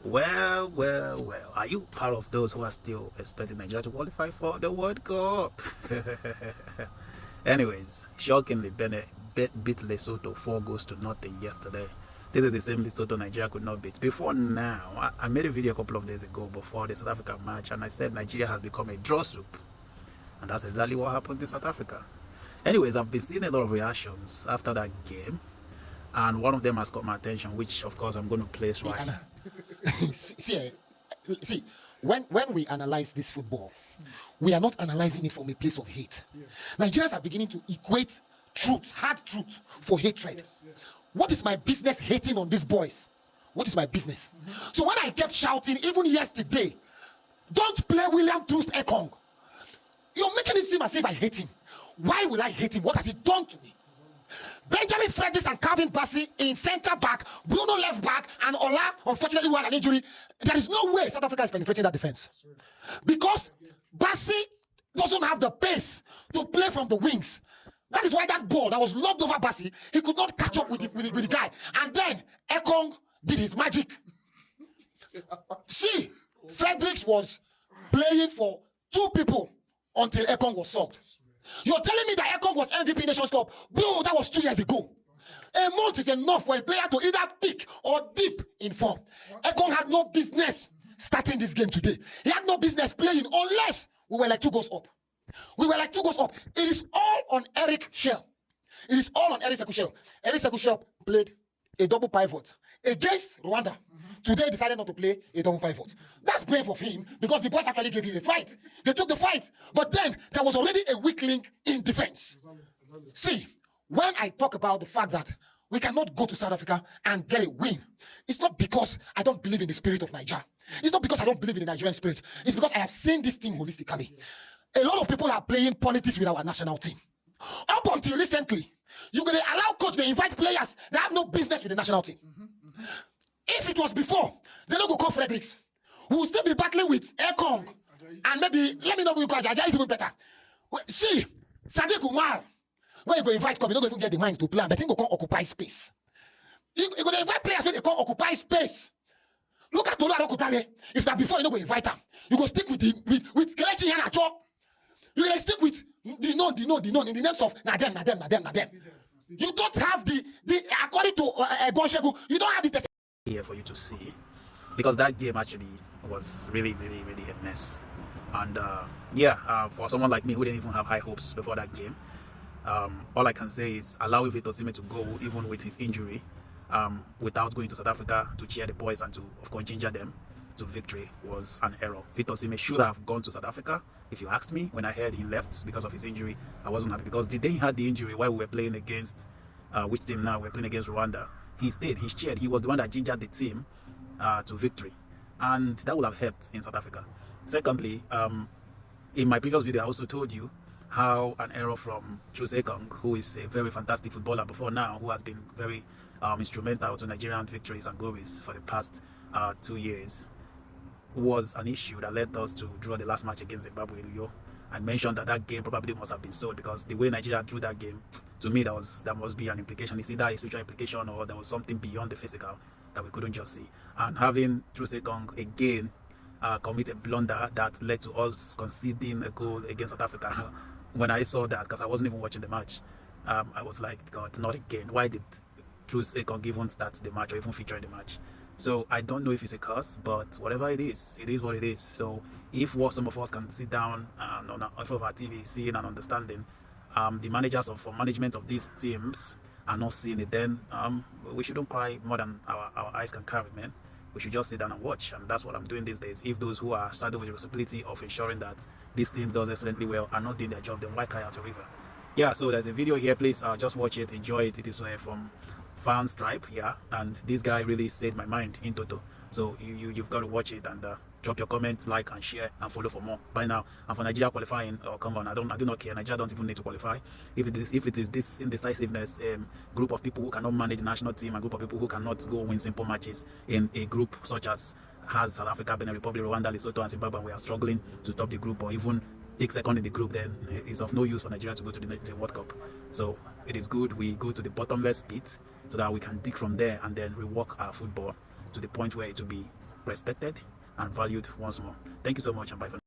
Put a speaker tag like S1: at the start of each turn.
S1: Well, are you part of those who are still expecting Nigeria to qualify for the World Cup? Anyways, shockingly, Benin beat Lesotho 4-0 yesterday. This is the same Lesotho Nigeria could not beat. Before now, I made a video a couple of days ago before the South Africa match, and I said Nigeria has become a draw soup. And that's exactly what happened in South Africa. Anyways, I've been seeing a lot of reactions after that game, and one of them has caught my attention, which of course I'm going to place right.
S2: See, when we analyze this football, we are not analyzing it from a place of hate. Nigerians are beginning to equate truth, hard truth, for hatred. What is my business hating on these boys? What is my business? So when I kept shouting, even yesterday, don't play Troos Ekong, you're making it seem as if I hate him. Why will I hate him? What has he done to me? Benjamin Fredericks and Calvin Bassey in centre back, Bruno left back, and Ola unfortunately had an injury. There is no way South Africa is penetrating that defense, because Bassey doesn't have the pace to play from the wings. That is why that ball that was lobbed over Bassey, he could not catch up with the guy. And then Ekong did his magic. See, Fredericks was playing for two people until Ekong was subbed. You're telling me that Ekong was MVP Nations Cup? Bro, that was 2 years ago. A month is enough for a player to either peak or dip in form. Ekong had no business starting this game today. He had no business playing unless we were like 2 goals up. We were like 2 goals up. It is all on Eric Chelle. It is all on Eric Chelle. Eric Chelle played a double pivot against Rwanda. Today decided not to play a double pivot. That's brave of him, because the boys actually gave him a fight. They took the fight. But then there was already a weak link in defense. See, when I talk about the fact that we cannot go to South Africa and get a win, it's not because I don't believe in the spirit of Nigeria. It's not because I don't believe in the Nigerian spirit. It's because I have seen this team holistically. A lot of people are playing politics with our national team. Up until recently, you're going to allow coach to invite players that have no business with the national team. If it was before, they don't go call Fredericks, who will still be battling with Ekong, and maybe, let me know who you call Jaja, is even better. See, Sadiq Umar, when you go invite come, you don't even get the mind to plan, but you go call occupy space. You go to invite players when they call occupy space. Look at Tolu Arokutale. If that before, you don't go invite them. You go stick with Kelechi Iheanacho. You go stick with the known, in the names of Nadem. You don't have the according to Gonshegu, you don't have the
S1: here for you to see, because that game actually was really a mess. And for someone like me who didn't even have high hopes before that game, all I can say is allow VP-News&Sports to go even with his injury, without going to South Africa to cheer the boys and to, of course, ginger them to victory was an error. VP-News&Sports should have gone to South Africa. If you asked me, when I heard he left because of his injury, I wasn't happy, because the day he had the injury, while we were playing against which team now? We're playing against Rwanda. He stayed, he cheered, he was the one that gingered the team to victory, and that would have helped in South Africa. Secondly, in my previous video I also told you how an error from Troos Ekong, who is a very fantastic footballer before now, who has been very instrumental to Nigerian victories and glories for the past 2 years, was an issue that led us to draw the last match against Zimbabwe in Rio. I mentioned that game probably must have been sold, because the way Nigeria drew that game, to me, that must be an implication. It's either a spiritual implication or there was something beyond the physical that we couldn't just see. And having Troos Ekong again commit a blunder that led to us conceding a goal against South Africa, when I saw that, because I wasn't even watching the match, I was like, God, not again. Why did Troos Ekong even start the match or even feature in the match? So I don't know if it's a curse, but whatever it is what it is. So if some of us can sit down and on our TV, seeing and understanding, the managers for management of these teams are not seeing it, then we shouldn't cry more than our eyes can carry, man. We should just sit down and watch, and that's what I'm doing these days. If those who are saddled with the responsibility of ensuring that this team does excellently well are not doing their job, then why cry out a river? Yeah, so there's a video here. Please just watch it, enjoy it. It is from Fan Stripe, and this guy really saved my mind in toto. So you've got to watch it, and drop your comments, like and share, and follow for more. Bye now. And for Nigeria qualifying, come on, I do not care. Nigeria don't even need to qualify. If it is this indecisiveness, group of people who cannot manage the national team, a group of people who cannot go win simple matches in a group such as has South Africa, Benin Republic, Rwanda, Lesotho, and Zimbabwe, and we are struggling to top the group or even take second in the group, then it's of no use for Nigeria to go to the World Cup. So it is good we go to the bottomless pit so that we can dig from there and then rework our football to the point where it will be respected and valued once more. Thank you so much, and bye for now.